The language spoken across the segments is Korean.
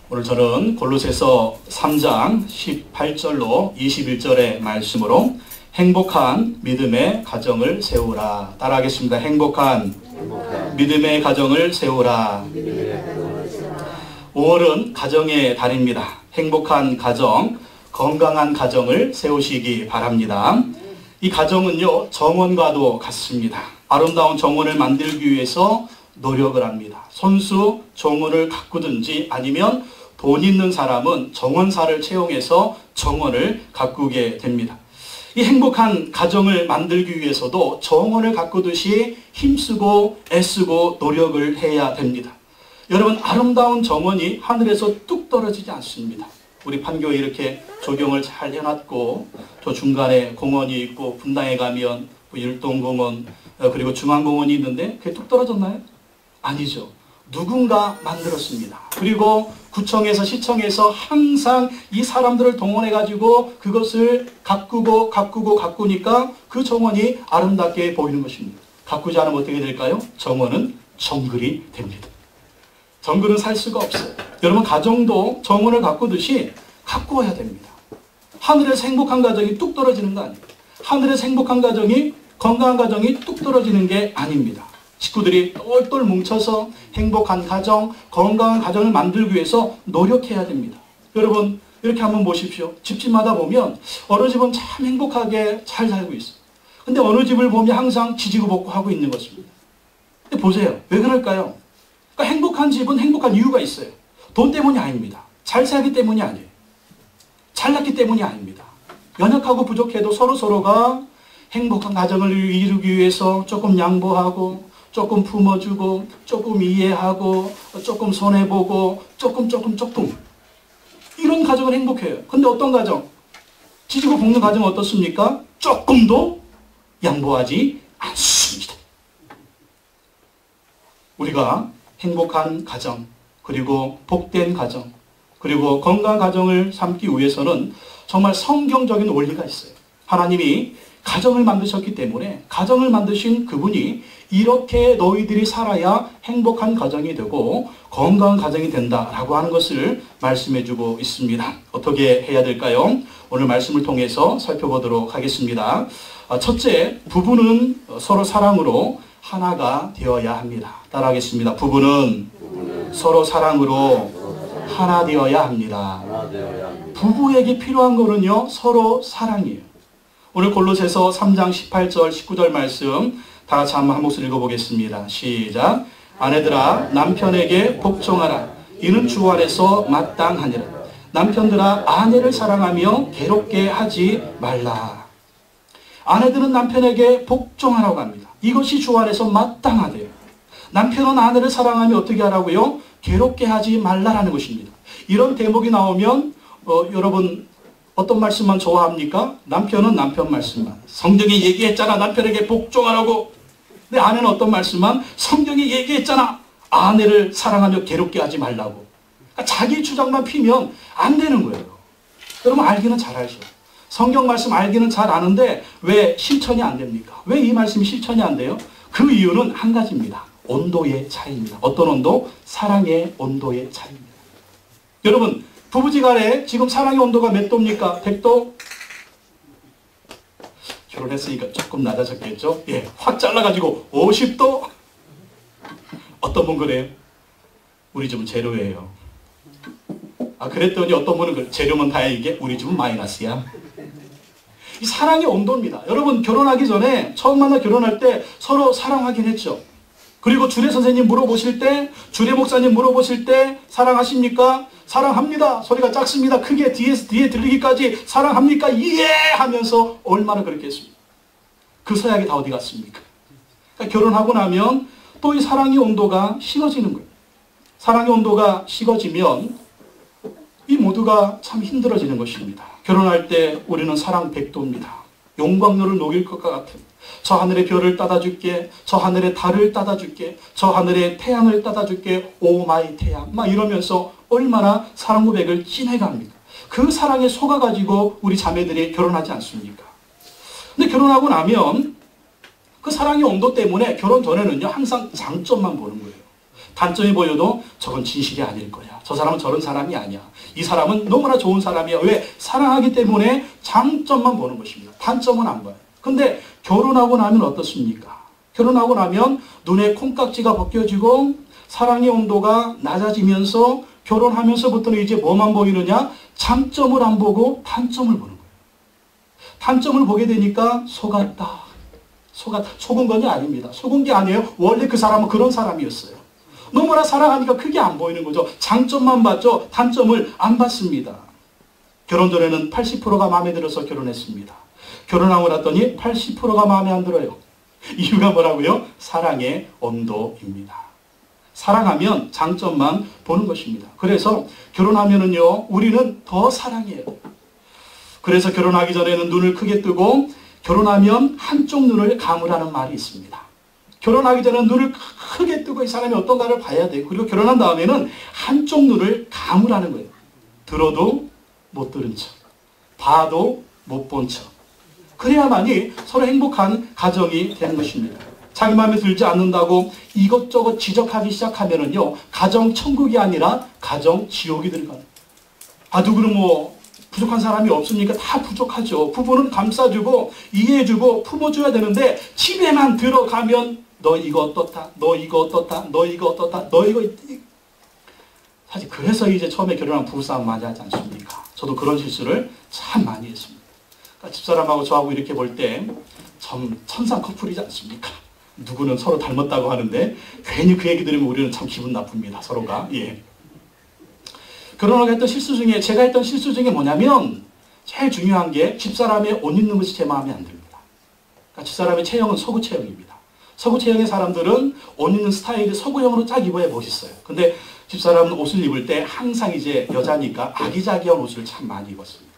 오늘 저는 골로새서 3장 18절로 21절의 말씀으로 행복한 믿음의 가정을 세우라. 따라하겠습니다. 행복한 믿음의 가정을 세우라. 5월은 가정의 달입니다. 행복한 가정, 건강한 가정을 세우시기 바랍니다. 이 가정은요, 정원과도 같습니다. 아름다운 정원을 만들기 위해서 노력을 합니다. 손수 정원을 가꾸든지 아니면 돈 있는 사람은 정원사를 채용해서 정원을 가꾸게 됩니다. 이 행복한 가정을 만들기 위해서도 정원을 가꾸듯이 힘쓰고 애쓰고 노력을 해야 됩니다. 여러분, 아름다운 정원이 하늘에서 뚝 떨어지지 않습니다. 우리 판교에 이렇게 조경을 잘 해놨고 저 중간에 공원이 있고 분당에 가면 율동공원 그리고 중앙공원이 있는데 그게 뚝 떨어졌나요? 아니죠. 누군가 만들었습니다. 그리고 구청에서 시청에서 항상 이 사람들을 동원해가지고 그것을 가꾸니까 그 정원이 아름답게 보이는 것입니다. 가꾸지 않으면 어떻게 될까요? 정원은 정글이 됩니다. 정글은 살 수가 없어요. 여러분, 가정도 정원을 가꾸듯이 가꾸어야 됩니다. 하늘에서 행복한 가정이 뚝 떨어지는 거 아니에요. 하늘에서 행복한 가정이, 건강한 가정이 뚝 떨어지는 게 아닙니다. 식구들이 똘똘 뭉쳐서 행복한 가정, 건강한 가정을 만들기 위해서 노력해야 됩니다. 여러분, 이렇게 한번 보십시오. 집집마다 보면 어느 집은 참 행복하게 잘 살고 있어요. 근데 어느 집을 보면 항상 지지고 볶고 하고 있는 것입니다. 근데 보세요. 왜 그럴까요? 그러니까 행복한 집은 행복한 이유가 있어요. 돈 때문이 아닙니다. 잘 살기 때문이 아니에요. 잘났기 때문이 아닙니다. 연약하고 부족해도 서로가 행복한 가정을 이루기 위해서 조금 양보하고 조금 품어주고 조금 이해하고 조금 손해보고 조금 이런 가정은 행복해요. 근데 어떤 가정? 지지고 볶는 가정은 어떻습니까? 조금도 양보하지 않습니다. 우리가 행복한 가정, 그리고 복된 가정, 그리고 건강한 가정을 삼기 위해서는 정말 성경적인 원리가 있어요. 하나님이 가정을 만드셨기 때문에 가정을 만드신 그분이 이렇게 너희들이 살아야 행복한 가정이 되고 건강한 가정이 된다라고 하는 것을 말씀해주고 있습니다. 어떻게 해야 될까요? 오늘 말씀을 통해서 살펴보도록 하겠습니다. 첫째, 부부는 서로 사랑으로 하나가 되어야 합니다. 따라하겠습니다. 부부는 서로 사랑으로 하나 되어야 합니다. 부부에게 필요한 거는요, 서로 사랑이에요. 오늘 골로새서 3장 18절 19절 말씀 다 같이 한번 한 목소리 읽어보겠습니다. 시작. 아내들아 남편에게 복종하라. 이는 주 안에서 마땅하니라. 남편들아 아내를 사랑하며 괴롭게 하지 말라. 아내들은 남편에게 복종하라고 합니다. 이것이 주 안에서 마땅하대요. 남편은 아내를 사랑하며 어떻게 하라고요? 괴롭게 하지 말라라는 것입니다. 이런 대목이 나오면 여러분 어떤 말씀만 좋아합니까? 남편은 남편 말씀만. 성경이 얘기했잖아. 남편에게 복종하라고. 근데 아내는 어떤 말씀만? 성경이 얘기했잖아. 아내를 사랑하며 괴롭게 하지 말라고. 그러니까 자기 주장만 피면 안 되는 거예요. 여러분 알기는 잘 알죠. 성경 말씀 알기는 잘 아는데 왜 실천이 안 됩니까? 왜 이 말씀이 실천이 안 돼요? 그 이유는 한 가지입니다. 온도의 차이입니다. 어떤 온도? 사랑의 온도의 차이입니다. 여러분, 부부지간에 지금 사랑의 온도가 몇 도입니까? 100도? 결혼했으니까 조금 낮아졌겠죠? 예, 확 잘라가지고 50도? 어떤 분 그래요? 우리 집은 제로예요. 아, 그랬더니 어떤 분은 제로면 다행이게 우리 집은 마이너스야. 이 사랑의 온도입니다. 여러분, 결혼하기 전에 처음 만나 결혼할 때 서로 사랑하긴 했죠. 그리고 주례 선생님 물어보실 때, 주례 목사님 물어보실 때 사랑하십니까? 사랑합니다. 소리가 작습니다. 크게 뒤에 들리기까지 사랑합니까? 예! 하면서 얼마나 그렇게 했습니까? 그 서약이 다 어디 갔습니까? 그러니까 결혼하고 나면 또 이 사랑의 온도가 식어지는 거예요. 사랑의 온도가 식어지면 이 모두가 참 힘들어지는 것입니다. 결혼할 때 우리는 사랑 100도입니다. 용광로를 녹일 것과 같은 저 하늘의 별을 따다줄게, 저 하늘의 달을 따다줄게, 저 하늘의 태양을 따다줄게, 오 마이 태양 막 이러면서 얼마나 사랑 고백을 진해갑니까? 그 사랑에 속아가지고 우리 자매들이 결혼하지 않습니까? 근데 결혼하고 나면 그 사랑의 온도 때문에 결혼 전에는요 항상 장점만 보는 거예요. 단점이 보여도 저건 진실이 아닐 거야. 저 사람은 저런 사람이 아니야. 이 사람은 너무나 좋은 사람이야. 왜? 사랑하기 때문에 장점만 보는 것입니다. 단점은 안 봐요. 근데 결혼하고 나면 어떻습니까? 결혼하고 나면 눈에 콩깍지가 벗겨지고 사랑의 온도가 낮아지면서 결혼하면서부터는 이제 뭐만 보이느냐? 장점을 안 보고 단점을 보는 거예요. 단점을 보게 되니까 속았다. 속은 건이 아닙니다. 속은 게 아니에요. 원래 그 사람은 그런 사람이었어요. 너무나 사랑하니까 그게 안 보이는 거죠. 장점만 봤죠. 단점을 안 봤습니다. 결혼 전에는 80%가 마음에 들어서 결혼했습니다. 결혼하고 났더니 80%가 마음에 안 들어요. 이유가 뭐라고요? 사랑의 온도입니다. 사랑하면 장점만 보는 것입니다. 그래서 결혼하면은요, 우리는 더 사랑해요. 그래서 결혼하기 전에는 눈을 크게 뜨고 결혼하면 한쪽 눈을 감으라는 말이 있습니다. 결혼하기 전에 눈을 크게 뜨고 이 사람이 어떤가를 봐야 돼요. 그리고 결혼한 다음에는 한쪽 눈을 감으라는 거예요. 들어도 못 들은 척, 봐도 못 본 척. 그래야만이 서로 행복한 가정이 되는 것입니다. 자기 마음에 들지 않는다고 이것저것 지적하기 시작하면은요, 가정 천국이 아니라 가정 지옥이 들어가요. 누구는 뭐 부족한 사람이 없습니까? 다 부족하죠. 부부는 감싸주고 이해해주고 품어줘야 되는데 집에만 들어가면 너 이거 어떻다, 너 이거 어떻다, 너 이거 어떻다, 너 이거 사실 그래서 이제 처음에 결혼한 부부싸움 많이 하지 않습니까? 저도 그런 실수를 참 많이 했습니다. 그러니까 집사람하고 저하고 이렇게 볼 때 참 천상 커플이지 않습니까? 누구는 서로 닮았다고 하는데 괜히 그 얘기 들으면 우리는 참 기분 나쁩니다. 서로가. 예. 결혼하고 했던 실수 중에 제가 했던 실수 중에 뭐냐면 제일 중요한 게 집사람의 옷 입는 것이 제 마음에 안 듭니다. 그러니까 집사람의 체형은 서구 체형입니다. 서구 체형의 사람들은 옷 입는 스타일이 서구형으로 쫙 입어야 멋있어요. 근데 집사람은 옷을 입을 때 항상 이제 여자니까 아기자기한 옷을 참 많이 입었습니다.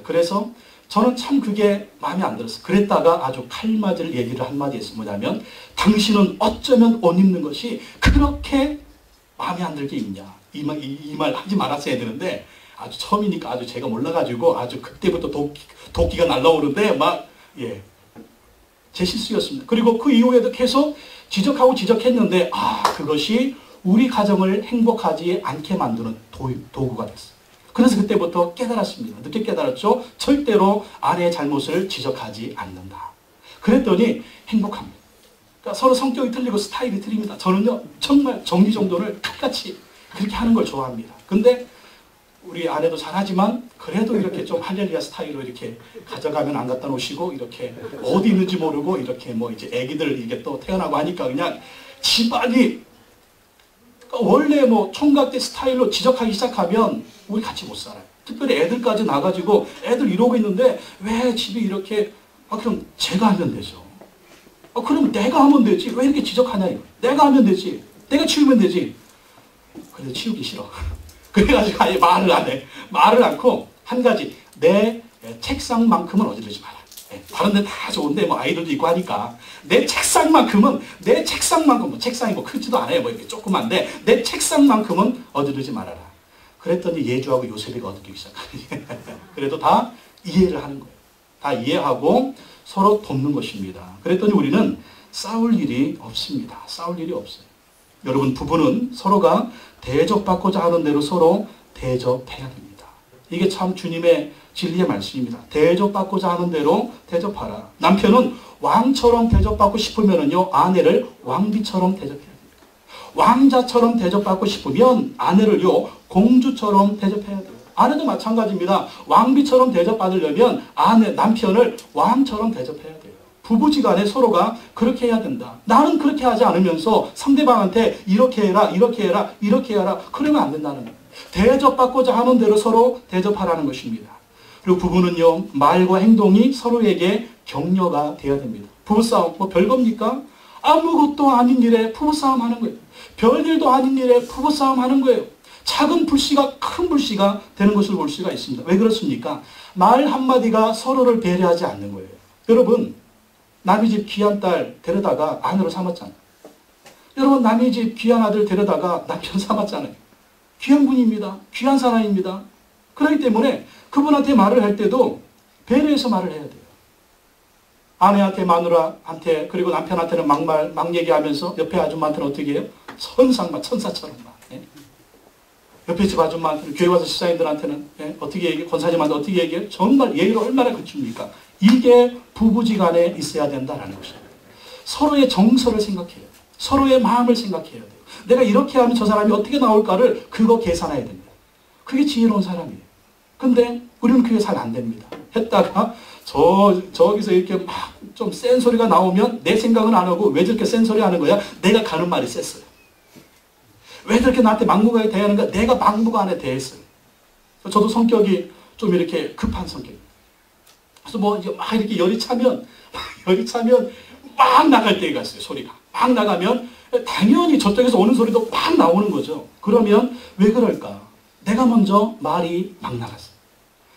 그래서 저는 참 그게 마음에 안 들었어요. 그랬다가 아주 칼맞을 얘기를 한마디 했어요. 뭐냐면 당신은 어쩌면 옷 입는 것이 그렇게 마음에 안 들게 입냐. 이 말 하지 말았어야 되는데 아주 처음이니까 아주 제가 몰라가지고 아주 그때부터 도끼가 날라오는데 제 실수였습니다. 그리고 그 이후에도 계속 지적하고 지적했는데 그것이 우리 가정을 행복하지 않게 만드는 도구가 됐어요. 그래서 그때부터 깨달았습니다. 늦게 깨달았죠. 절대로 아내의 잘못을 지적하지 않는다. 그랬더니 행복합니다. 그러니까 서로 성격이 틀리고 스타일이 틀립니다. 저는요 정말 정리정돈을 칼같이 그렇게 하는 걸 좋아합니다. 근데 우리 아내도 잘하지만 그래도 이렇게 좀 할렐루야 스타일로 이렇게 가져가면 안 갖다 놓으시고 이렇게 어디 있는지 모르고 이렇게 뭐 이제 애기들 이게 또 태어나고 하니까 그냥 집안이 원래 뭐 총각대 스타일로 지적하기 시작하면 우리 같이 못 살아요. 특별히 애들까지 나가지고 애들 이러고 있는데 왜 집이 이렇게 그럼 제가 하면 되죠. 그럼 내가 하면 되지. 왜 이렇게 지적하냐 이거. 내가 하면 되지. 내가 치우면 되지. 그래도 치우기 싫어. 그래가지고 아예 말을 안 해. 말을 않고 한 가지 내 책상만큼은 어지르지 마라. 다른 데 다 좋은데 뭐 아이들도 있고 하니까 내 책상만큼은 뭐 책상이 뭐 크지도 않아요. 뭐 이렇게 조그만데 내 책상만큼은 어지르지 말아라. 그랬더니 예주하고 요셉이가 어떻게 시작하니. 그래도 다 이해를 하는 거예요. 다 이해하고 서로 돕는 것입니다. 그랬더니 우리는 싸울 일이 없습니다. 싸울 일이 없어요. 여러분 부부는 서로가 대접받고자 하는 대로 서로 대접해야 됩니다. 이게 참 주님의 진리의 말씀입니다. 대접받고자 하는 대로 대접하라. 남편은 왕처럼 대접받고 싶으면요 아내를 왕비처럼 대접해야 됩니다. 왕자처럼 대접받고 싶으면 아내를요 공주처럼 대접해야 돼요. 아내도 마찬가지입니다. 왕비처럼 대접받으려면 남편을 왕처럼 대접해야 돼요. 부부지간에 서로가 그렇게 해야 된다. 나는 그렇게 하지 않으면서 상대방한테 이렇게 해라, 이렇게 해라, 이렇게 해라. 그러면 안 된다는 거예요. 대접받고자 하는 대로 서로 대접하라는 것입니다. 그리고 부부는요, 말과 행동이 서로에게 격려가 되어야 됩니다. 부부싸움, 뭐 별겁니까? 아무것도 아닌 일에 부부싸움 하는 거예요. 별일도 아닌 일에 부부싸움 하는 거예요. 작은 불씨가 큰 불씨가 되는 것을 볼 수가 있습니다. 왜 그렇습니까? 말 한마디가 서로를 배려하지 않는 거예요. 여러분, 남의 집 귀한 딸 데려다가 아내로 삼았잖아요. 여러분, 남의 집 귀한 아들 데려다가 남편 삼았잖아요. 귀한 분입니다. 귀한 사람입니다. 그렇기 때문에 그분한테 말을 할 때도 배려해서 말을 해야 돼요. 아내한테, 마누라한테, 그리고 남편한테는 막 얘기하면서 옆에 아줌마한테는 어떻게 해요? 천상만 천사처럼 막. 예? 옆에 집 아줌마한테는, 교회 와서 집사님들한테는, 예? 어떻게 얘기해? 권사님한테 어떻게 얘기해? 정말 예의를 얼마나 갖춥니까? 이게 부부지간에 있어야 된다라는 것입니다. 서로의 정서를 생각해야 돼요. 서로의 마음을 생각해야 돼요. 내가 이렇게 하면 저 사람이 어떻게 나올까를 그거 계산해야 됩니다. 그게 지혜로운 사람이에요. 근데 우리는 그게 잘 안 됩니다. 했다가 저기서 이렇게 막 좀 센 소리가 나오면 내 생각은 안 하고 왜 저렇게 센 소리 하는 거야? 내가 가는 말이 셌어요. 왜 저렇게 나한테 막무가내 대하는가? 내가 막무가내 대했어요. 저도 성격이 좀 이렇게 급한 성격이에요. 그래서 뭐 막 이렇게 열이 차면 막 나갈 때가 있어요. 소리가 막 나가면 당연히 저쪽에서 오는 소리도 막 나오는 거죠. 그러면 왜 그럴까? 내가 먼저 말이 막 나갔어요.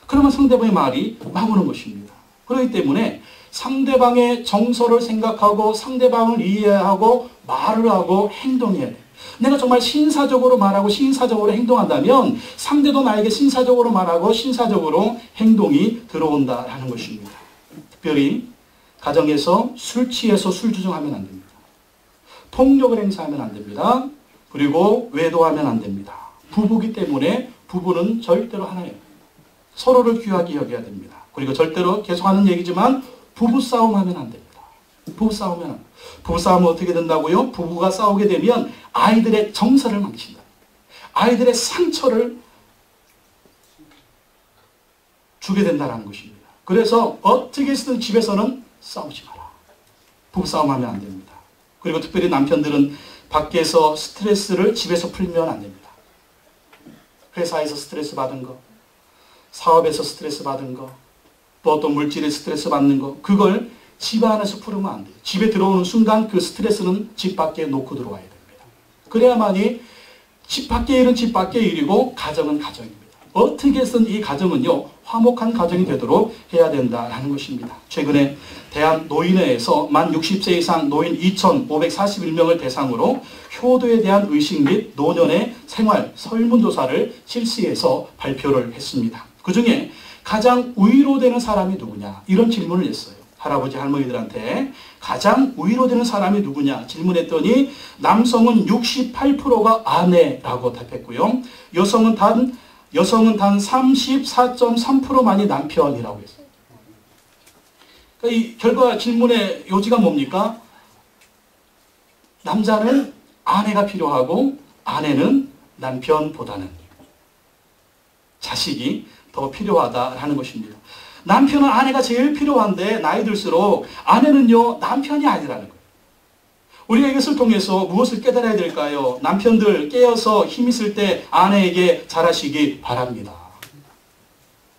그러면 상대방의 말이 막 오는 것입니다. 그렇기 때문에 상대방의 정서를 생각하고 상대방을 이해하고 말을 하고 행동해야 돼요. 내가 정말 신사적으로 말하고 신사적으로 행동한다면 상대도 나에게 신사적으로 말하고 신사적으로 행동이 들어온다라는 것입니다. 특별히 가정에서 술 취해서 술 주정하면 안 됩니다. 폭력을 행사하면 안 됩니다. 그리고 외도하면 안 됩니다. 부부기 때문에 부부는 절대로 하나예요. 서로를 귀하게 여겨야 됩니다. 그리고 절대로 계속하는 얘기지만 부부싸움 하면 안 됩니다. 부부싸움은 어떻게 된다고요? 부부가 싸우게 되면 아이들의 정서를 망친다. 아이들의 상처를 주게 된다는 것입니다. 그래서 어떻게 해서든 집에서는 싸우지 마라. 부부싸움하면 안 됩니다. 그리고 특별히 남편들은 밖에서 스트레스를 집에서 풀면 안 됩니다. 회사에서 스트레스 받은 거, 사업에서 스트레스 받은 거, 또 어떤 물질에 스트레스 받는 거, 그걸 집 안에서 풀으면 안 돼요. 집에 들어오는 순간 그 스트레스는 집 밖에 놓고 들어와야 됩니다. 그래야만이 집 밖의 일은 집 밖의 일이고 가정은 가정입니다. 어떻게 해서든 이 가정은요, 화목한 가정이 되도록 해야 된다는 것입니다. 최근에 대한노인회에서 만 60세 이상 노인 2,541명을 대상으로 효도에 대한 의식 및 노년의 생활 설문조사를 실시해서 발표를 했습니다. 그 중에 가장 위로되는 사람이 누구냐? 이런 질문을 했어요. 할아버지 할머니들한테 가장 위로되는 사람이 누구냐 질문했더니 남성은 68%가 아내라고 답했고요. 여성은 단 34.3%만이 남편이라고 했어요. 그러니까 이 결과 질문의 요지가 뭡니까? 남자는 아내가 필요하고 아내는 남편보다는 자식이 더 필요하다라는 것입니다. 남편은 아내가 제일 필요한데 나이 들수록 아내는요 남편이 아니라는 거예요. 우리가 이것을 통해서 무엇을 깨달아야 될까요? 남편들 깨어서 힘 있을 때 아내에게 잘하시기 바랍니다.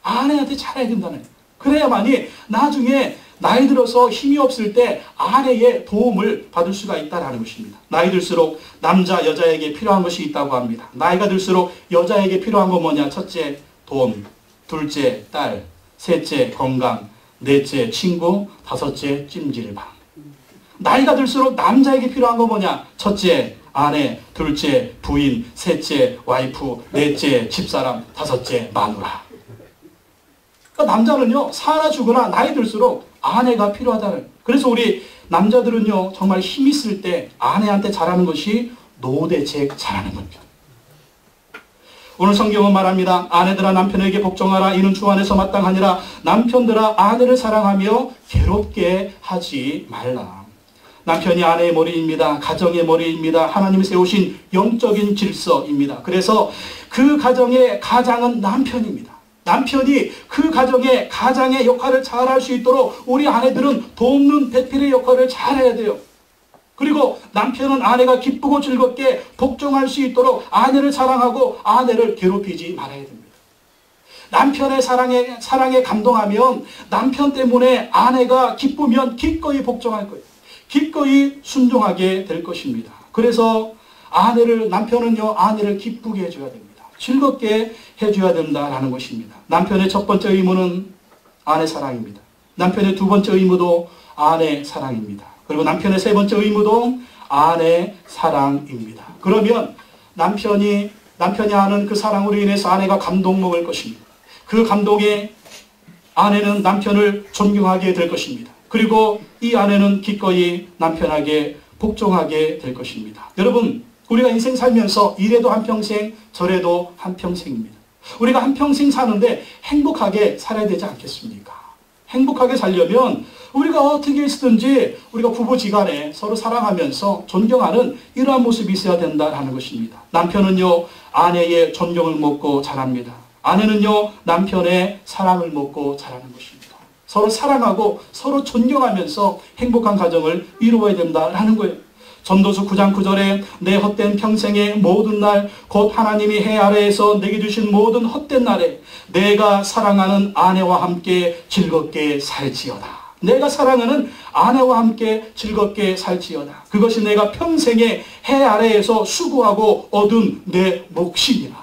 아내한테 잘해야 된다는 거예요. 그래야만이 나중에 나이 들어서 힘이 없을 때 아내의 도움을 받을 수가 있다는 것입니다. 나이 들수록 남자, 여자에게 필요한 것이 있다고 합니다. 나이가 들수록 여자에게 필요한 건 뭐냐? 첫째, 돈. 둘째, 딸. 셋째, 건강. 넷째, 친구. 다섯째, 찜질방. 나이가 들수록 남자에게 필요한 건 뭐냐? 첫째, 아내. 둘째, 부인. 셋째, 와이프. 넷째, 집사람. 다섯째, 마누라. 그러니까 남자는요, 사나 죽으나 나이 들수록 아내가 필요하다는. 그래서 우리 남자들은요, 정말 힘 있을 때 아내한테 잘하는 것이 노대책 잘하는 겁니다. 오늘 성경은 말합니다. 아내들아 남편에게 복종하라. 이는 주 안에서 마땅하니라. 남편들아 아내를 사랑하며 괴롭게 하지 말라. 남편이 아내의 머리입니다. 가정의 머리입니다. 하나님이 세우신 영적인 질서입니다. 그래서 그 가정의 가장은 남편입니다. 남편이 그 가장의 역할을 잘할 수 있도록 우리 아내들은 돕는 배필의 역할을 잘해야 돼요. 그리고 남편은 아내가 기쁘고 즐겁게 복종할 수 있도록 아내를 사랑하고 아내를 괴롭히지 말아야 됩니다. 남편의 사랑에 감동하면 남편 때문에 아내가 기쁘면 기꺼이 복종할 거예요. 기꺼이 순종하게 될 것입니다. 그래서 남편은요, 아내를 기쁘게 해줘야 됩니다. 즐겁게 해줘야 된다라는 것입니다. 남편의 첫 번째 의무는 아내 사랑입니다. 남편의 두 번째 의무도 아내 사랑입니다. 그리고 남편의 세 번째 의무도 아내 사랑입니다. 그러면 남편이 하는 그 사랑으로 인해서 아내가 감동 먹을 것입니다. 그 감동에 아내는 남편을 존경하게 될 것입니다. 그리고 이 아내는 기꺼이 남편에게 복종하게 될 것입니다. 여러분, 우리가 인생 살면서 이래도 한평생, 저래도 한평생입니다. 우리가 한평생 사는데 행복하게 살아야 되지 않겠습니까? 행복하게 살려면 우리가 어떻게 쓰든지 우리가 부부지간에 서로 사랑하면서 존경하는 이러한 모습이 있어야 된다는 것입니다. 남편은요, 아내의 존경을 먹고 자랍니다. 아내는요, 남편의 사랑을 먹고 자라는 것입니다. 서로 사랑하고 서로 존경하면서 행복한 가정을 이루어야 된다는 거예요. 전도서 9장 9절에 내 헛된 평생의 모든 날 곧 하나님이 해 아래에서 내게 주신 모든 헛된 날에 내가 사랑하는 아내와 함께 즐겁게 살지어다. 내가 사랑하는 아내와 함께 즐겁게 살지어다. 그것이 내가 평생에 해 아래에서 수고하고 얻은 내 몫이니라.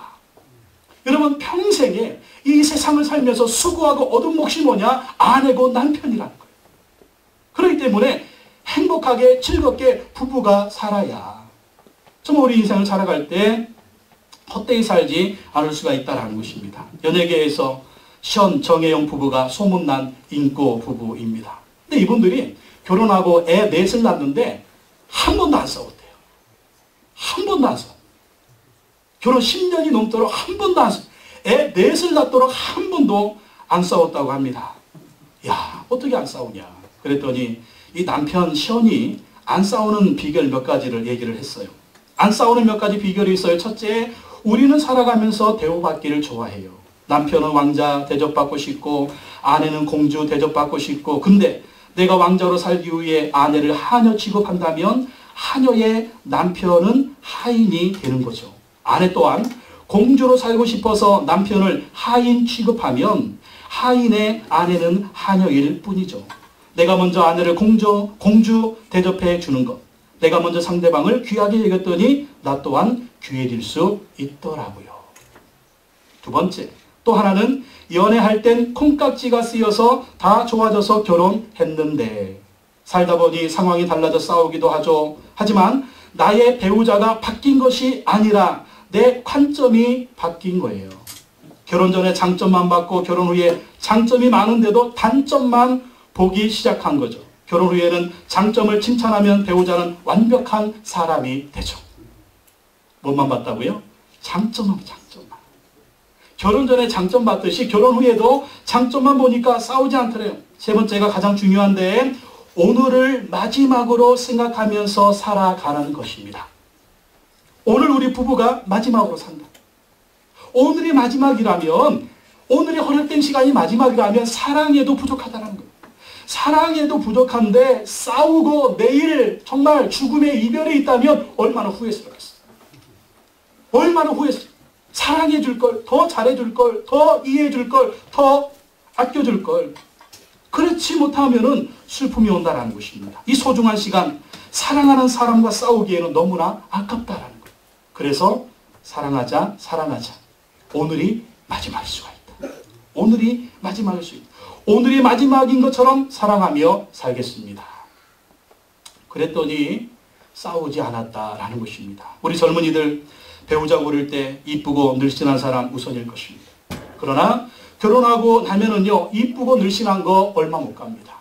여러분, 평생에 이 세상을 살면서 수고하고 얻은 몫이 뭐냐? 아내고 남편이라는 거예요. 그렇기 때문에 행복하게 즐겁게 부부가 살아야 정말 우리 인생을 살아갈 때 헛되이 살지 않을 수가 있다는 것입니다. 연예계에서 션, 정혜영 부부가 소문난 인고 부부입니다. 근데 이분들이 결혼하고 애 넷을 낳았는데 한 번도 안 싸웠대요. 한 번도 안 싸웠대요. 결혼 10년이 넘도록 한 번도 안 싸웠대요. 애 넷을 낳도록 한 번도 안 싸웠다고 합니다. 야, 어떻게 안 싸우냐. 그랬더니 이 남편 션이 안 싸우는 비결 몇 가지를 얘기를 했어요. 안 싸우는 몇 가지 비결이 있어요. 첫째, 우리는 살아가면서 대우받기를 좋아해요. 남편은 왕자 대접받고 싶고 아내는 공주 대접받고 싶고, 근데 내가 왕자로 살기 위해 아내를 하녀 취급한다면 하녀의 남편은 하인이 되는 거죠. 아내 또한 공주로 살고 싶어서 남편을 하인 취급하면 하인의 아내는 하녀일 뿐이죠. 내가 먼저 아내를 공주 대접해 주는 것. 내가 먼저 상대방을 귀하게 여겼더니 나 또한 귀해질 수 있더라고요. 두 번째, 또 하나는 연애할 땐 콩깍지가 쓰여서 다 좋아져서 결혼했는데 살다 보니 상황이 달라져 싸우기도 하죠. 하지만 나의 배우자가 바뀐 것이 아니라 내 관점이 바뀐 거예요. 결혼 전에 장점만 받고 결혼 후에 장점이 많은데도 단점만 보기 시작한 거죠. 결혼 후에는 장점을 칭찬하면 배우자는 완벽한 사람이 되죠. 뭐만 봤다고요? 장점만. 결혼 전에 장점 봤듯이 결혼 후에도 장점만 보니까 싸우지 않더래요. 세 번째가 가장 중요한데 오늘을 마지막으로 생각하면서 살아가는 것입니다. 오늘 우리 부부가 마지막으로 산다. 오늘이 마지막이라면, 오늘이 허락된 시간이 마지막이라면 사랑에도 부족하다는 거예요. 사랑에도 부족한데 싸우고 내일 정말 죽음의 이별에 있다면 얼마나 후회스럽겠어요. 얼마나 후회스럽겠어요. 사랑해 줄 걸, 더 잘해 줄 걸, 더 이해해 줄 걸, 더 아껴 줄 걸. 그렇지 못하면은 슬픔이 온다라는 것입니다. 이 소중한 시간, 사랑하는 사람과 싸우기에는 너무나 아깝다라는 거예요. 그래서 사랑하자. 오늘이 마지막일 수가 있다. 오늘이 마지막일 수 있다. 오늘이 마지막인 것처럼 사랑하며 살겠습니다. 그랬더니 싸우지 않았다라는 것입니다. 우리 젊은이들 배우자 고를 때 이쁘고 늘씬한 사람 우선일 것입니다. 그러나 결혼하고 나면은요, 이쁘고 늘씬한 거 얼마 못 갑니다.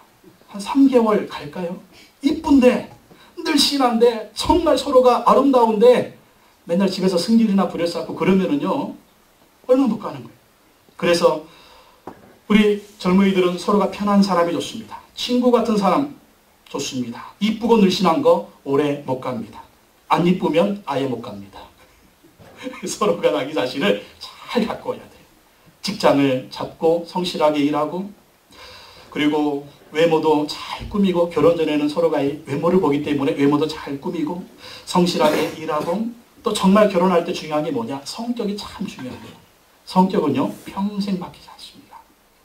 한 3개월 갈까요? 이쁜데 늘씬한데 정말 서로가 아름다운데 맨날 집에서 승질이나 불을 쌓고 그러면은요, 얼마 못 가는 거예요. 그래서 우리 젊은이들은 서로가 편한 사람이 좋습니다. 친구 같은 사람 좋습니다. 이쁘고 늘씬한 거 오래 못 갑니다. 안 이쁘면 아예 못 갑니다. 서로가 자기 자신을 잘 가꿔야 돼요. 직장을 잡고 성실하게 일하고, 그리고 외모도 잘 꾸미고, 결혼 전에는 서로가 외모를 보기 때문에 외모도 잘 꾸미고 성실하게 일하고, 또 정말 결혼할 때 중요한 게 뭐냐? 성격이 참 중요해요. 성격은요, 평생 바뀌지 않습니다.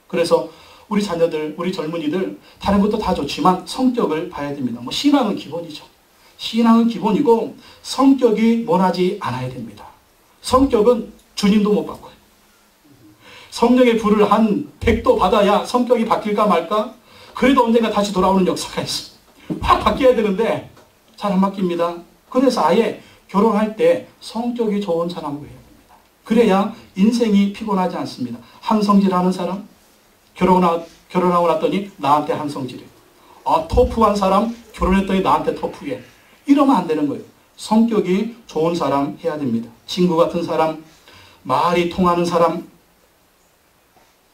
그래서 우리 자녀들, 우리 젊은이들 다른 것도 다 좋지만 성격을 봐야 됩니다. 뭐 신앙은 기본이죠. 신앙은 기본이고 성격이 원하지 않아야 됩니다. 성격은 주님도 못 바꿔요. 성령의 불을 한 100도 받아야 성격이 바뀔까 말까? 그래도 언젠가 다시 돌아오는 역사가 있어요. 확 바뀌어야 되는데 잘 안 바뀝니다. 그래서 아예 결혼할 때 성격이 좋은 사람으로 해야 됩니다. 그래야 인생이 피곤하지 않습니다. 한성질하는 사람, 결혼하고 났더니 나한테 한성질해. 터프한 사람, 결혼했더니 나한테 터프해. 이러면 안 되는 거예요. 성격이 좋은 사람 해야 됩니다. 친구 같은 사람, 말이 통하는 사람.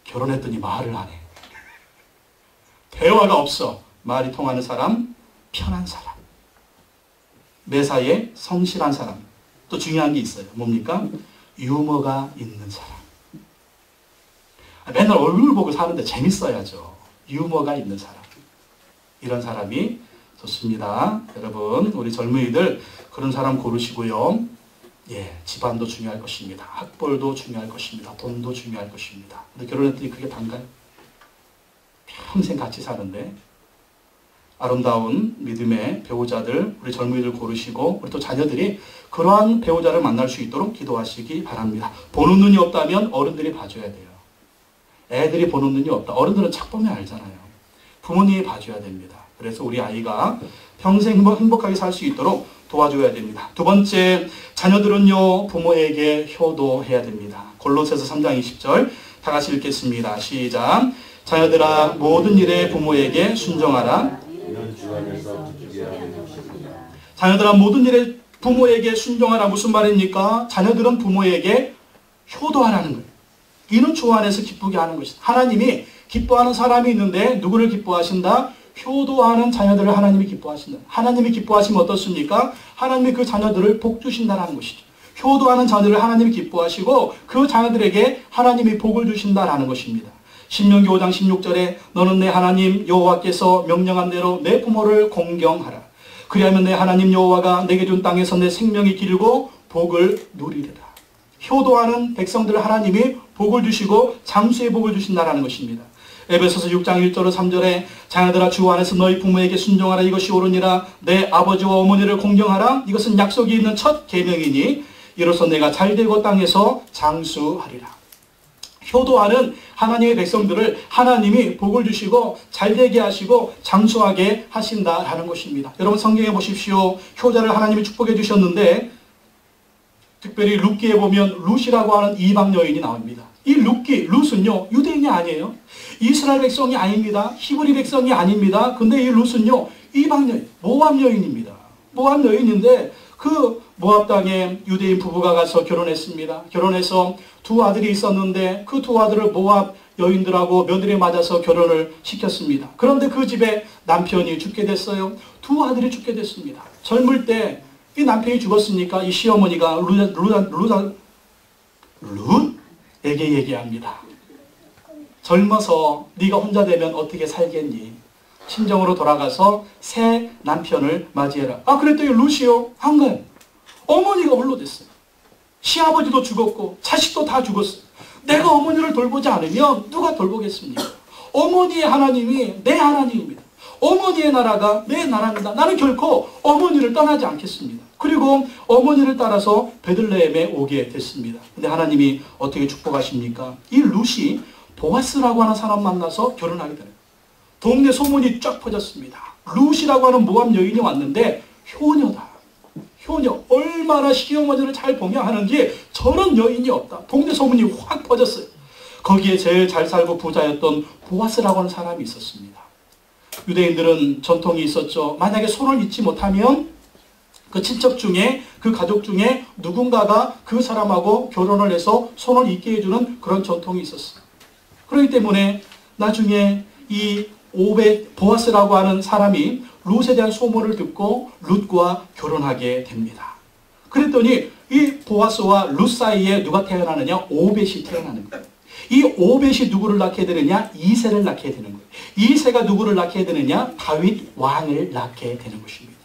결혼했더니 말을 안 해. 대화가 없어. 말이 통하는 사람, 편한 사람. 매사에 성실한 사람. 또 중요한 게 있어요. 뭡니까? 유머가 있는 사람. 맨날 얼굴 보고 사는데 재밌어야죠. 유머가 있는 사람. 이런 사람이 좋습니다. 여러분, 우리 젊은이들 그런 사람 고르시고요. 예, 집안도 중요할 것입니다. 학벌도 중요할 것입니다. 돈도 중요할 것입니다. 근데 결혼했더니 그게 단가요? 평생 같이 사는데 아름다운 믿음의 배우자들, 우리 젊은이들 고르시고 우리 또 자녀들이 그러한 배우자를 만날 수 있도록 기도하시기 바랍니다. 보는 눈이 없다면 어른들이 봐줘야 돼요. 애들이 보는 눈이 없다. 어른들은 착 보면 알잖아요. 부모님이 봐줘야 됩니다. 그래서 우리 아이가 평생 행복하게 살 수 있도록 도와줘야 됩니다. 두 번째, 자녀들은요, 부모에게 효도해야 됩니다. 골로새서 3장 20절 다 같이 읽겠습니다. 시작. 자녀들아, 모든 일에 부모에게 순종하라. 자녀들아, 모든 일에 부모에게 순종하라. 무슨 말입니까? 자녀들은 부모에게 효도하라는 거예요. 이는 주 안에서 기쁘게 하는 것이다. 하나님이 기뻐하는 사람이 있는데 누구를 기뻐하신다? 효도하는 자녀들을 하나님이 기뻐하신다. 하나님이 기뻐하시면 어떻습니까? 하나님이 그 자녀들을 복 주신다는 것이죠. 효도하는 자녀들을 하나님이 기뻐하시고 그 자녀들에게 하나님이 복을 주신다는 것입니다. 신명기 5장 16절에 너는 내 하나님 여호와께서 명령한 대로 내 부모를 공경하라. 그리하면 내 하나님 여호와가 내게 준 땅에서 내 생명이 길고 복을 누리리라. 효도하는 백성들을 하나님이 복을 주시고 장수의 복을 주신다는 것입니다. 에베소서 6장 1절로 3절에 자녀들아 주 안에서 너희 부모에게 순종하라. 이것이 옳으니라. 내 아버지와 어머니를 공경하라. 이것은 약속이 있는 첫 계명이니 이로써 내가 잘되고 땅에서 장수하리라. 효도하는 하나님의 백성들을 하나님이 복을 주시고 잘되게 하시고 장수하게 하신다라는 것입니다. 여러분 성경에 보십시오. 효자를 하나님이 축복해 주셨는데 특별히 룻기에 보면 룻이라고 하는 이방 여인이 나옵니다. 이 룻은요 유대인이 아니에요. 이스라엘 백성이 아닙니다. 히브리 백성이 아닙니다. 근데 이 룻은요 이방 여인, 모압 여인입니다. 모압 여인인데 그 모압 땅에 유대인 부부가 가서 결혼했습니다. 결혼해서 두 아들이 있었는데 그 두 아들을 모압 여인들하고 며느리에 맞아서 결혼을 시켰습니다. 그런데 그 집에 남편이 죽게 됐어요. 두 아들이 죽게 됐습니다. 젊을 때 이 남편이 죽었으니까 이 시어머니가 룻에게 얘기합니다. 젊어서 네가 혼자 되면 어떻게 살겠니? 친정으로 돌아가서 새 남편을 맞이해라. 아 그랬더니 룻이요? 한 거예요. 어머니가 홀로 됐어요. 시아버지도 죽었고 자식도 다 죽었어요. 내가 어머니를 돌보지 않으면 누가 돌보겠습니까? 어머니의 하나님이 내 하나님입니다. 어머니의 나라가 내 나라입니다. 나는 결코 어머니를 떠나지 않겠습니다. 그리고 어머니를 따라서 베들레헴에 오게 됐습니다. 근데 하나님이 어떻게 축복하십니까? 이 룻이 보아스라고 하는 사람 만나서 결혼하게 되는 거예요. 동네 소문이 쫙 퍼졌습니다. 룻이라고 하는 모압 여인이 왔는데 효녀다. 효녀. 얼마나 시어머니를 잘 봉양하는지 저런 여인이 없다. 동네 소문이 확 퍼졌어요. 거기에 제일 잘 살고 부자였던 보아스라고 하는 사람이 있었습니다. 유대인들은 전통이 있었죠. 만약에 손을 잇지 못하면 그 친척 중에 그 가족 중에 누군가가 그 사람하고 결혼을 해서 손을 잇게 해주는 그런 전통이 있었어요. 그렇기 때문에 나중에 이 보아스라고 하는 사람이 룻에 대한 소문을 듣고 룻과 결혼하게 됩니다. 그랬더니 이 보아스와 룻 사이에 누가 태어나느냐? 오벳이 태어나는 거예요. 이 오벳이 누구를 낳게 되느냐? 이새를 낳게 되는 거예요. 이새가 누구를 낳게 되느냐? 다윗 왕을 낳게 되는 것입니다.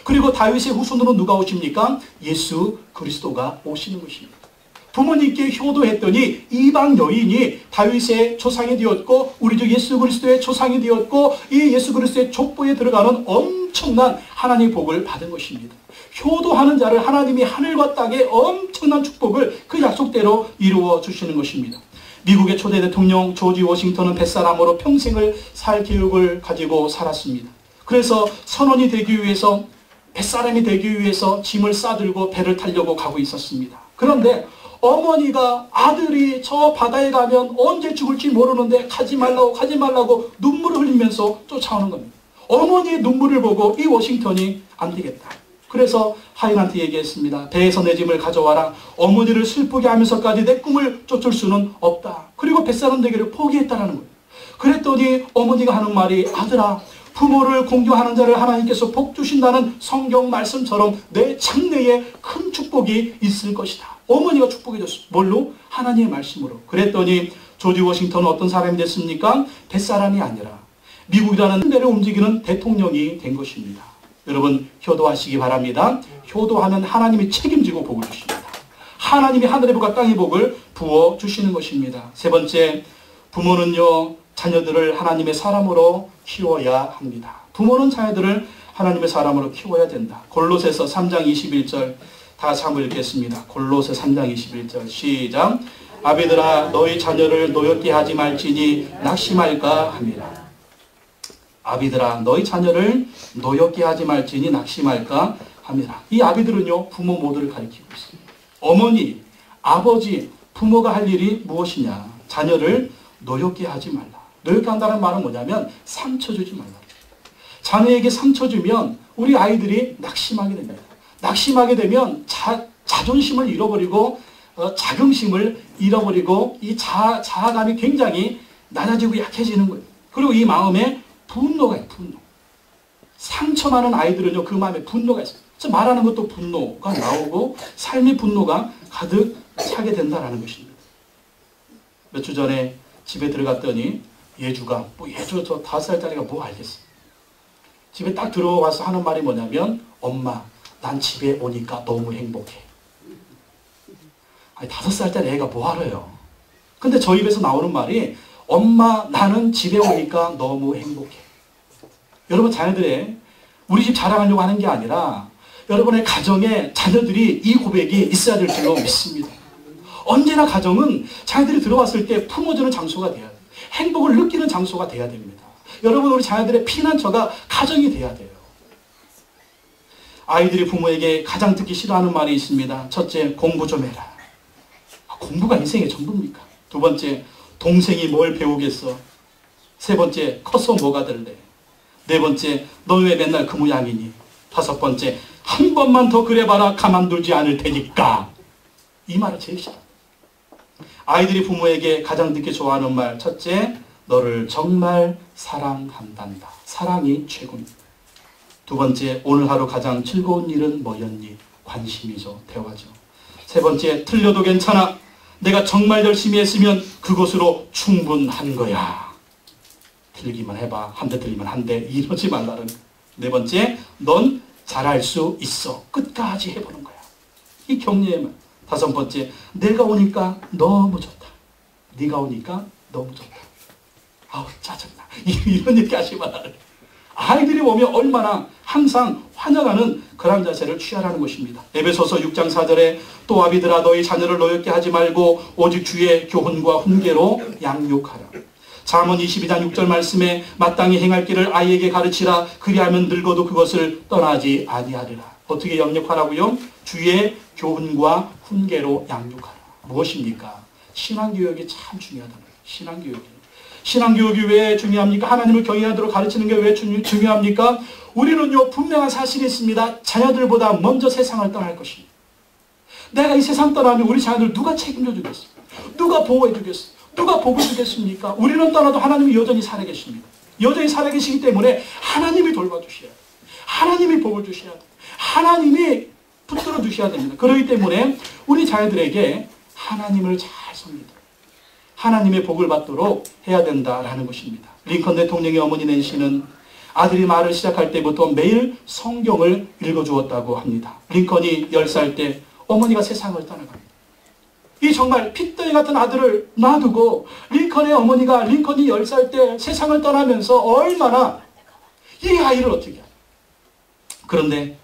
그리고 다윗의 후손으로 누가 오십니까? 예수 그리스도가 오시는 것입니다. 부모님께 효도했더니 이방 여인이 다윗의 조상이 되었고 우리 주 예수 그리스도의 조상이 되었고 이 예수 그리스도의 족보에 들어가는 엄청난 하나님의 복을 받은 것입니다. 효도하는 자를 하나님이 하늘과 땅에 엄청난 축복을 그 약속대로 이루어 주시는 것입니다. 미국의 초대 대통령 조지 워싱턴은 뱃사람으로 평생을 살 계획을 가지고 살았습니다. 그래서 선원이 되기 위해서 뱃사람이 되기 위해서 짐을 싸들고 배를 타려고 가고 있었습니다. 그런데 어머니가 아들이 저 바다에 가면 언제 죽을지 모르는데 가지 말라고 눈물을 흘리면서 쫓아오는 겁니다. 어머니의 눈물을 보고 이 워싱턴이 안 되겠다. 그래서 하인한테 얘기했습니다. 배에서 내 짐을 가져와라. 어머니를 슬프게 하면서까지 내 꿈을 쫓을 수는 없다. 그리고 뱃사람 되기를 포기했다라는 거예요. 그랬더니 어머니가 하는 말이, 아들아, 부모를 공경하는 자를 하나님께서 복 주신다는 성경 말씀처럼 내 장래에 큰 축복이 있을 것이다. 어머니가 축복해 줬어요. 뭘로? 하나님의 말씀으로. 그랬더니 조지 워싱턴은 어떤 사람이 됐습니까? 뱃사람이 아니라 미국이라는 데를 움직이는 대통령이 된 것입니다. 여러분, 효도하시기 바랍니다. 효도하면 하나님이 책임지고 복을 주십니다. 하나님이 하늘의 복과 땅의 복을 부어주시는 것입니다. 세 번째, 부모는요, 자녀들을 하나님의 사람으로 키워야 합니다. 부모는 자녀들을 하나님의 사람으로 키워야 된다. 골로새서 3장 21절 다 같이 한번 읽겠습니다. 골로새 3장 21절 시작. 아비들아, 너희 자녀를 노엽게 하지 말지니 낙심할까 함이라. 아비들아, 너희 자녀를 노엽게 하지 말지니 낙심할까 함이라. 이 아비들은요, 부모 모두를 가리키고 있습니다. 어머니, 아버지, 부모가 할 일이 무엇이냐? 자녀를 노엽게 하지 말라. 노엽게 한다는 말은 뭐냐면 상처 주지 말라. 자녀에게 상처 주면 우리 아이들이 낙심하게 됩니다. 낙심하게 되면 자존심을 잃어버리고 자긍심을 잃어버리고 이 자아감이 굉장히 낮아지고 약해지는 거예요. 그리고 이 마음에 분노가 있어요. 분노. 상처 많은 아이들은요, 그 마음에 분노가 있어요. 그래서 말하는 것도 분노가 나오고 삶의 분노가 가득 차게 된다는 것입니다. 몇 주 전에 집에 들어갔더니 예주가, 예주 저 5살짜리가 뭐 알겠어. 집에 딱 들어와서 하는 말이 뭐냐면, 엄마, 난 집에 오니까 너무 행복해. 아니, 5살짜리 애가 뭐 알아요. 근데 저희 입에서 나오는 말이, 엄마, 나는 집에 오니까 너무 행복해. 여러분, 자녀들의 우리 집 자랑하려고 하는 게 아니라 여러분의 가정에 자녀들이 이 고백이 있어야 될 줄로 믿습니다. 언제나 가정은 자녀들이 들어왔을 때 품어주는 장소가 돼야 돼요. 행복을 느끼는 장소가 돼야 됩니다. 여러분, 우리 자녀들의 피난처가 가정이 돼야 돼요. 아이들이 부모에게 가장 듣기 싫어하는 말이 있습니다. 첫째, 공부 좀 해라. 공부가 인생의 전부입니까? 두 번째, 동생이 뭘 배우겠어? 세 번째, 커서 뭐가 될래? 네 번째, 너 왜 맨날 그 모양이니? 다섯 번째, 한 번만 더 그래봐라 가만두지 않을 테니까. 이 말을 제일 싫어합니다. 아이들이 부모에게 가장 듣기 좋아하는 말, 첫째, 너를 정말 사랑한단다. 사랑이 최고입니다. 두 번째, 오늘 하루 가장 즐거운 일은 뭐였니? 관심이죠. 대화죠. 세 번째, 틀려도 괜찮아. 내가 정말 열심히 했으면 그것으로 충분한 거야. 틀리기만 해봐. 한 대 틀리면 한 대. 이러지 말라는. 네 번째, 넌 잘할 수 있어. 끝까지 해보는 거야. 이 격려의 말. 다섯 번째, 내가 오니까 너무 좋다. 네가 오니까 너무 좋다. 아우, 짜증나. 이런 얘기 하지 말라. 아이들이 오면 얼마나 항상 환영하는 그런 자세를 취하라는 것입니다. 에베소서 6장 4절에 또 아비들아, 너희 자녀를 노엽게 하지 말고 오직 주의 교훈과 훈계로 양육하라. 잠언 22장 6절 말씀에 마땅히 행할 길을 아이에게 가르치라. 그리하면 늙어도 그것을 떠나지 아니하리라. 어떻게 양육하라고요? 주의 교훈과 훈계로 양육하라. 무엇입니까? 신앙교육이 참 중요하다는 거예요. 신앙교육이. 신앙교육이 왜 중요합니까? 하나님을 경외하도록 가르치는 게 왜 중요합니까? 우리는요, 분명한 사실이 있습니다. 자녀들보다 먼저 세상을 떠날 것입니다. 내가 이 세상 떠나면 우리 자녀들 누가 책임져 주겠어? 누가 보호해 주겠어? 누가 복을 주겠습니까? 우리는 떠나도 하나님이 여전히 살아계십니다. 여전히 살아계시기 때문에 하나님이 돌봐주셔야 돼요. 하나님이 복을 주셔야 돼요. 하나님이 붙들어 주셔야 됩니다. 그렇기 때문에 우리 자녀들에게 하나님을 잘 섬기도록, 하나님의 복을 받도록 해야 된다라는 것입니다. 링컨 대통령의 어머니 낸시는 아들이 말을 시작할 때부터 매일 성경을 읽어주었다고 합니다. 링컨이 10살 때 어머니가 세상을 떠나갑니다. 이 정말 핏덩이 같은 아들을 놔두고 링컨의 어머니가 링컨이 10살 때 세상을 떠나면서 얼마나 이 아이를 어떻게 해요. 그런데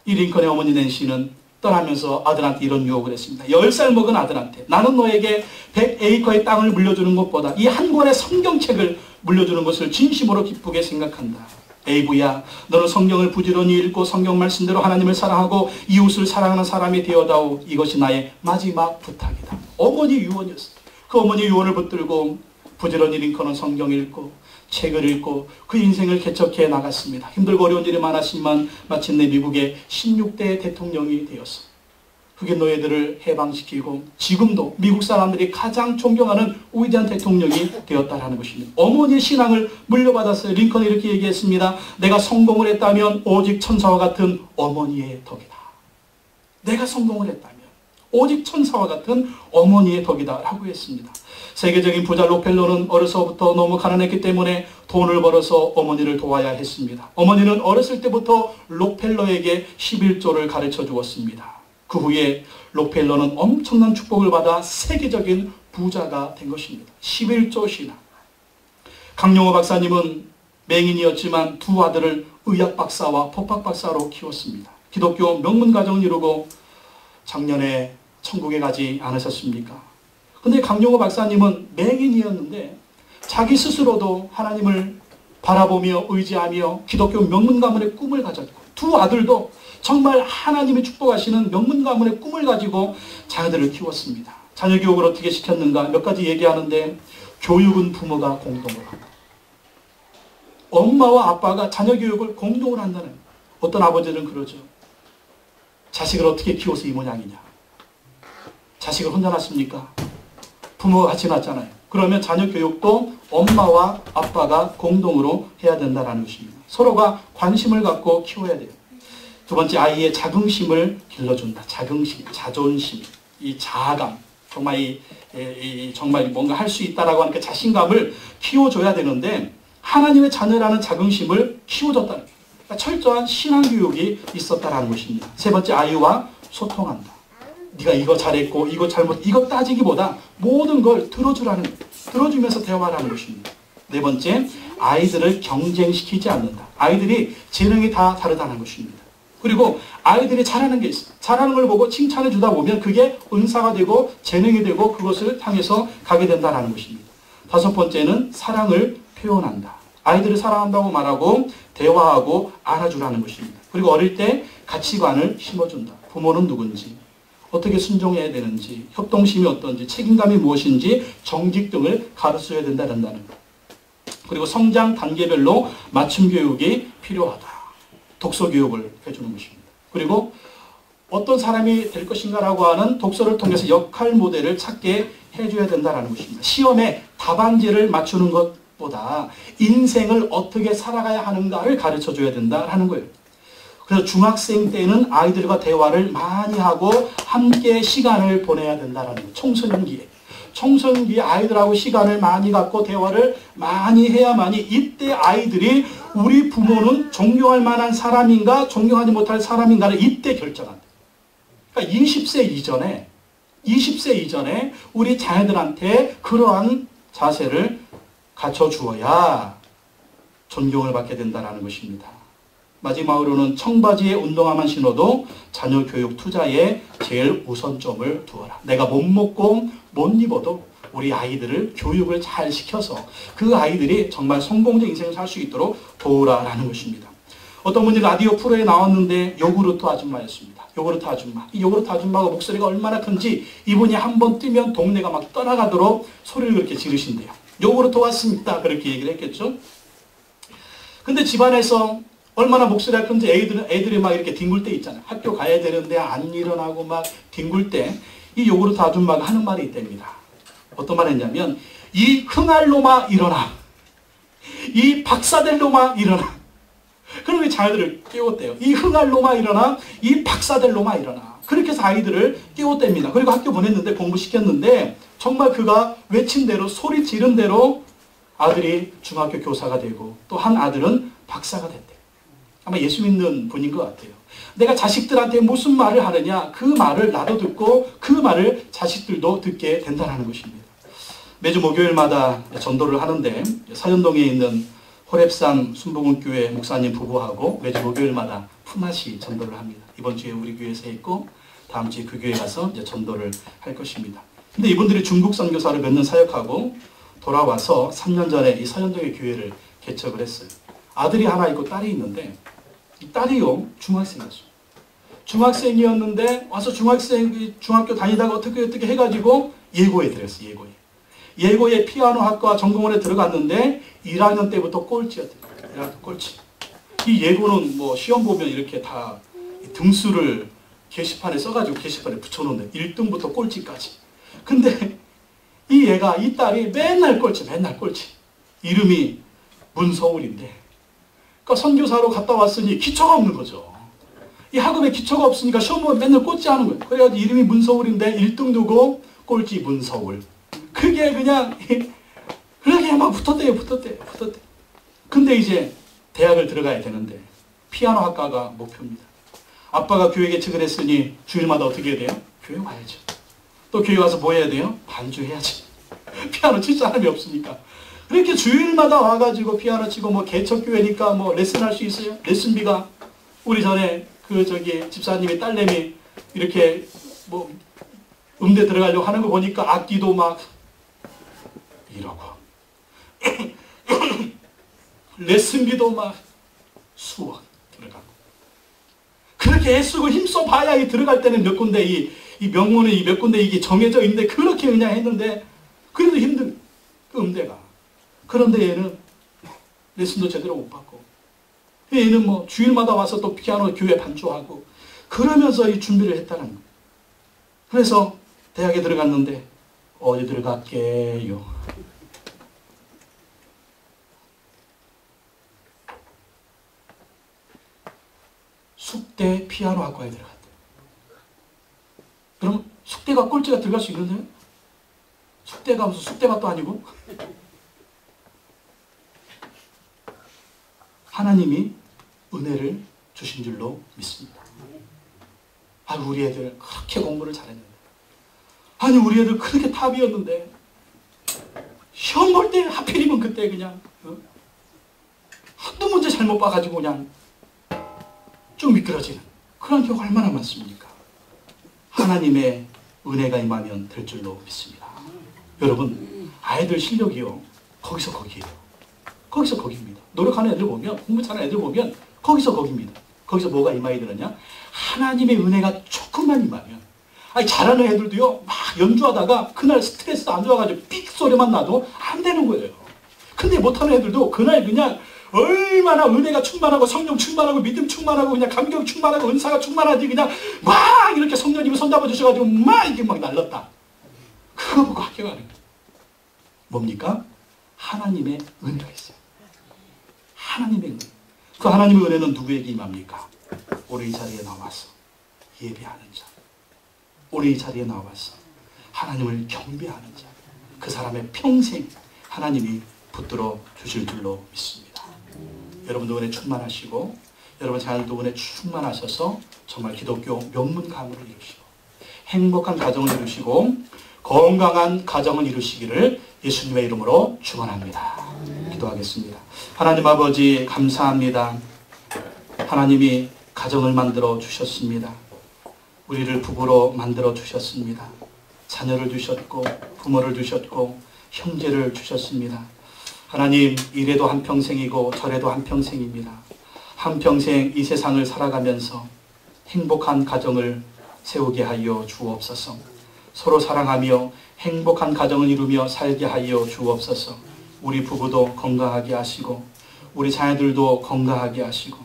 이 링컨의 어머니 낸시는 떠나면서 아들한테 이런 유혹을 했습니다. 10살 먹은 아들한테 나는 너에게 100에이커의 땅을 물려주는 것보다 이 한 권의 성경책을 물려주는 것을 진심으로 기쁘게 생각한다. 에이브야, 너는 성경을 부지런히 읽고 성경 말씀대로 하나님을 사랑하고 이웃을 사랑하는 사람이 되어다오. 이것이 나의 마지막 부탁이다. 어머니 유언이었어요. 그 어머니 유언을 붙들고 부지런히 링컨은 성경 읽고 책을 읽고 그 인생을 개척해 나갔습니다. 힘들고 어려운 일이 많았지만 마침내 미국의 16대 대통령이 되었습니다. 흑인 노예들을 해방시키고 지금도 미국 사람들이 가장 존경하는 위대한 대통령이 되었다는 것입니다. 어머니의 신앙을 물려받았어요. 링컨이 이렇게 얘기했습니다. 내가 성공을 했다면 오직 천사와 같은 어머니의 덕이다. 내가 성공을 했다면 오직 천사와 같은 어머니의 덕이다 라고 했습니다. 세계적인 부자 록펠러는 어려서부터 너무 가난했기 때문에 돈을 벌어서 어머니를 도와야 했습니다. 어머니는 어렸을 때부터 록펠러에게 11조를 가르쳐 주었습니다. 그 후에 록펠러는 엄청난 축복을 받아 세계적인 부자가 된 것입니다. 11조 신앙. 강용호 박사님은 맹인이었지만 두 아들을 의학 박사와 법학 박사로 키웠습니다. 기독교 명문 가정을 이루고 작년에 천국에 가지 않으셨습니까? 근데 강용호 박사님은 맹인이었는데 자기 스스로도 하나님을 바라보며 의지하며 기독교 명문 가문의 꿈을 가졌고 두 아들도 정말 하나님이 축복하시는 명문 가문의 꿈을 가지고 자녀들을 키웠습니다. 자녀 교육을 어떻게 시켰는가 몇 가지 얘기하는데 교육은 부모가 공동으로 한다. 엄마와 아빠가 자녀 교육을 공동으로 한다는 어떤 아버지들은 그러죠. 자식을 어떻게 키워서 이 모양이냐. 자식을 혼자 낳습니까? 부모가 같이 낳잖아요. 그러면 자녀 교육도 엄마와 아빠가 공동으로 해야 된다는 것입니다. 서로가 관심을 갖고 키워야 돼요. 두 번째, 아이의 자긍심을 길러준다. 자긍심, 자존심, 이 자아감, 정말 뭔가 할 수 있다라고 하는 그 자신감을 키워줘야 되는데 하나님의 자녀라는 자긍심을 키워줬다는 거예요. 그러니까 철저한 신앙교육이 있었다는 것입니다. 세 번째, 아이와 소통한다. 네가 이거 잘했고 이거 잘못, 이거 따지기보다 모든 걸 들어주라는 거예요. 들어주면서 대화를 하는 것입니다. 네 번째, 아이들을 경쟁시키지 않는다. 아이들이 재능이 다 다르다는 것입니다. 그리고 아이들이 잘하는 게 있어요. 잘하는 걸 보고 칭찬해 주다 보면 그게 은사가 되고 재능이 되고 그것을 향해서 가게 된다는 것입니다. 다섯 번째는 사랑을 표현한다. 아이들을 사랑한다고 말하고 대화하고 안아주라는 것입니다. 그리고 어릴 때 가치관을 심어준다. 부모는 누군지, 어떻게 순종해야 되는지, 협동심이 어떤지, 책임감이 무엇인지, 정직 등을 가르쳐야 된다는 것. 그리고 성장 단계별로 맞춤 교육이 필요하다. 독서 교육을 해주는 것입니다. 그리고 어떤 사람이 될 것인가라고 하는 독서를 통해서 역할 모델을 찾게 해줘야 된다는 것입니다. 시험에 답안지를 맞추는 것보다 인생을 어떻게 살아가야 하는가를 가르쳐줘야 된다는 거예요. 그래서 중학생 때는 아이들과 대화를 많이 하고 함께 시간을 보내야 된다는 거예요. 청소년기에. 청소년기에 아이들하고 시간을 많이 갖고 대화를 많이 해야만이 이때 아이들이 우리 부모는 존경할 만한 사람인가 존경하지 못할 사람인가를 이때 결정한다. 그러니까 20세 이전에 우리 자녀들한테 그러한 자세를 갖춰주어야 존경을 받게 된다는 것입니다. 마지막으로는 청바지에 운동화만 신어도 자녀 교육 투자에 제일 우선점을 두어라. 내가 못 먹고 못 입어도 우리 아이들을 교육을 잘 시켜서 그 아이들이 정말 성공적 인생을 살 수 있도록 도우라라는 것입니다. 어떤 분이 라디오 프로에 나왔는데 요구르트 아줌마였습니다. 요구르트 아줌마. 이 요구르트 아줌마가 목소리가 얼마나 큰지 이분이 한번 뜨면 동네가 막 떠나가도록 소리를 그렇게 지르신대요. 요구르트 왔습니다. 그렇게 얘기를 했겠죠. 근데 집안에서 얼마나 목소리가 큰지 애들이 막 이렇게 뒹굴 때 있잖아요. 학교 가야 되는데 안 일어나고 막 뒹굴 때 이 요구르트 아줌마가 하는 말이 있답니다. 어떤 말 했냐면 이 흥할 놈아 일어나. 이 박사될 놈아 일어나. 그러면 자녀들을 깨웠대요. 이 흥할 놈아 일어나. 이 박사될 놈아 일어나. 그렇게 해서 아이들을 깨웠답니다. 그리고 학교 보냈는데 공부시켰는데 정말 그가 외친 대로 소리 지른 대로 아들이 중학교 교사가 되고 또 한 아들은 박사가 됐대요. 아마 예수 믿는 분인 것 같아요. 내가 자식들한테 무슨 말을 하느냐 그 말을 나도 듣고 그 말을 자식들도 듣게 된다는 것입니다. 매주 목요일마다 전도를 하는데 사연동에 있는 호랩산 순복음교회 목사님 부부하고 매주 목요일마다 품앗이 전도를 합니다. 이번 주에 우리 교회에서 했고 다음 주에 그 교회 가서 이제 전도를 할 것입니다. 근데 이분들이 중국 선교사를 몇 년 사역하고 돌아와서 3년 전에 이 사연동의 교회를 개척을 했어요. 아들이 하나 있고 딸이 있는데 이 딸이요 중학생이었어요. 중학생이었는데 와서 중학교 다니다가 어떻게 해가지고 예고에 들었어요. 예고의 피아노 학과 전공원에 들어갔는데 1학년 때부터 꼴찌였대요. 1학년 꼴찌. 이 예고는 뭐 시험 보면 이렇게 다 등수를 게시판에 써가지고 게시판에 붙여놓는데 1등부터 꼴찌까지. 근데 이 얘가, 이 딸이 맨날 꼴찌, 맨날 꼴찌. 이름이 문서울인데, 그러니까 선교사로 갔다 왔으니 기초가 없는 거죠. 이 학업에 기초가 없으니까 시험 보면 맨날 꼴찌 하는 거예요. 그래가지고 이름이 문서울인데 1등 누구? 꼴찌 문서울. 그게 그냥 그렇게 막 붙었대요. 근데 이제 대학을 들어가야 되는데 피아노 학과가 목표입니다. 아빠가 교회 개척을 했으니 주일마다 어떻게 해야 돼요? 교회 와야죠. 또 교회 와서 뭐 해야 돼요? 반주해야지. 피아노 칠 사람이 없으니까. 그렇게 주일마다 와가지고 피아노 치고, 뭐 개척교회니까 뭐 레슨 할 수 있어요? 레슨비가, 우리 전에 집사님이 딸내미 이렇게 뭐 음대 들어가려고 하는 거 보니까 악기도 막 이러고 레슨비도 막 수억 들어가고, 그렇게 애쓰고 힘써 봐야 이 들어갈 때는 몇 군데 이 명문은 이 몇 군데 이게 정해져 있는데, 그렇게 그냥 했는데 그래도 힘든 그 음대가. 그런데 얘는 레슨도 제대로 못 받고, 얘는 뭐 주일마다 와서 또 피아노 교회 반주하고 그러면서 이 준비를 했다는 거예요. 그래서 대학에 들어갔는데 어디 들어갈게요? 숙대 피아노 학과에 들어갔대요. 그럼 숙대가 꼴찌가 들어갈 수 있는데요? 숙대가 무슨 숙대밭도 아니고? 하나님이 은혜를 주신 줄로 믿습니다. 아, 우리 애들 그렇게 공부를 잘했는데, 아니 우리 애들 그렇게 탑이었는데 시험 볼 때 하필이면 그때 그냥 한두 문제 잘못 봐가지고 그냥 좀 미끄러지는 그런 경우가 얼마나 많습니까? 하나님의 은혜가 임하면 될 줄로 믿습니다. 여러분, 아이들 실력이요, 거기서 거기에요. 거기서 거기입니다. 노력하는 애들 보면, 공부 잘하는 애들 보면 거기서 거기입니다. 거기서 뭐가 임하게 되느냐? 하나님의 은혜가 조금만 임하면, 아니 잘하는 애들도요, 막 연주하다가 그날 스트레스 안 좋아가지고 삑 소리만 나도 안 되는 거예요. 근데 못하는 애들도 그날 그냥 얼마나 은혜가 충만하고 성령 충만하고 믿음 충만하고 그냥 감격 충만하고 은사가 충만하지, 그냥 막 이렇게 성령님이 손잡아 주셔가지고 막 이게 막 날렸다. 그거 보고 합격하는 거예요. 뭡니까? 하나님의 은혜가 있어요. 하나님의 은혜. 그 하나님의 은혜는 누구에게 임합니까? 오늘 이 자리에 나와서 예배하는 자, 오늘 이 자리에 나와서 하나님을 경배하는 자, 그 사람의 평생 하나님이 붙들어 주실 줄로 믿습니다. 여러분도 은혜 충만하시고, 여러분 자녀도 은혜 충만하셔서 정말 기독교 명문 가문을 이루시고 행복한 가정을 이루시고 건강한 가정을 이루시기를 예수님의 이름으로 축원합니다. 기도하겠습니다. 하나님 아버지, 감사합니다. 하나님이 가정을 만들어 주셨습니다. 우리를 부부로 만들어 주셨습니다. 자녀를 주셨고 부모를 주셨고 형제를 주셨습니다. 하나님, 이래도 한평생이고 저래도 한평생입니다. 한평생 이 세상을 살아가면서 행복한 가정을 세우게 하여 주옵소서. 서로 사랑하며 행복한 가정을 이루며 살게 하여 주옵소서. 우리 부부도 건강하게 하시고 우리 자녀들도 건강하게 하시고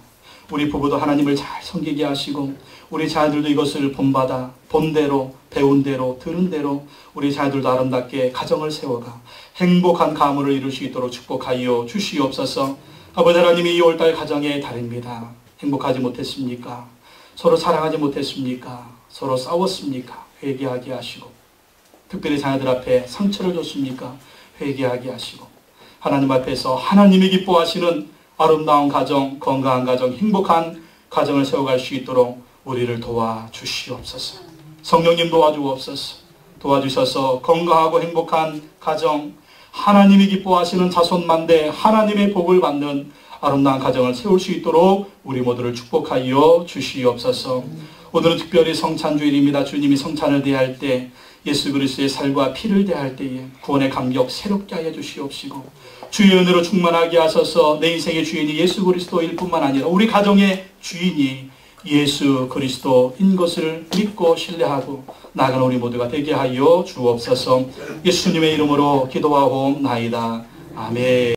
우리 부부도 하나님을 잘 섬기게 하시고 우리 자녀들도 이것을 본받아 본대로 배운 대로 들은 대로 우리 자녀들도 아름답게 가정을 세워가 행복한 가문을 이룰 수 있도록 축복하여 주시옵소서. 아버지 하나님이 이 올달 가정의 달입니다. 행복하지 못했습니까? 서로 사랑하지 못했습니까? 서로 싸웠습니까? 회개하게 하시고 특별히 자녀들 앞에 상처를 줬습니까? 회개하게 하시고 하나님 앞에서 하나님이 기뻐하시는 아름다운 가정, 건강한 가정, 행복한 가정을 세워갈 수 있도록 우리를 도와주시옵소서. 성령님 도와주옵소서. 도와주셔서 건강하고 행복한 가정, 하나님이 기뻐하시는 자손만대 하나님의 복을 받는 아름다운 가정을 세울 수 있도록 우리 모두를 축복하여 주시옵소서. 오늘은 특별히 성찬주일입니다. 주님이 성찬을 대할 때 예수 그리스도의 살과 피를 대할 때에 구원의 감격 새롭게 하여 주시옵시고 주의 은혜로 충만하게 하셔서 내 인생의 주인이 예수 그리스도일 뿐만 아니라 우리 가정의 주인이 예수 그리스도인 것을 믿고 신뢰하고 나아가는 우리 모두가 되게 하여 주옵소서. 예수님의 이름으로 기도하옵나이다. 아멘.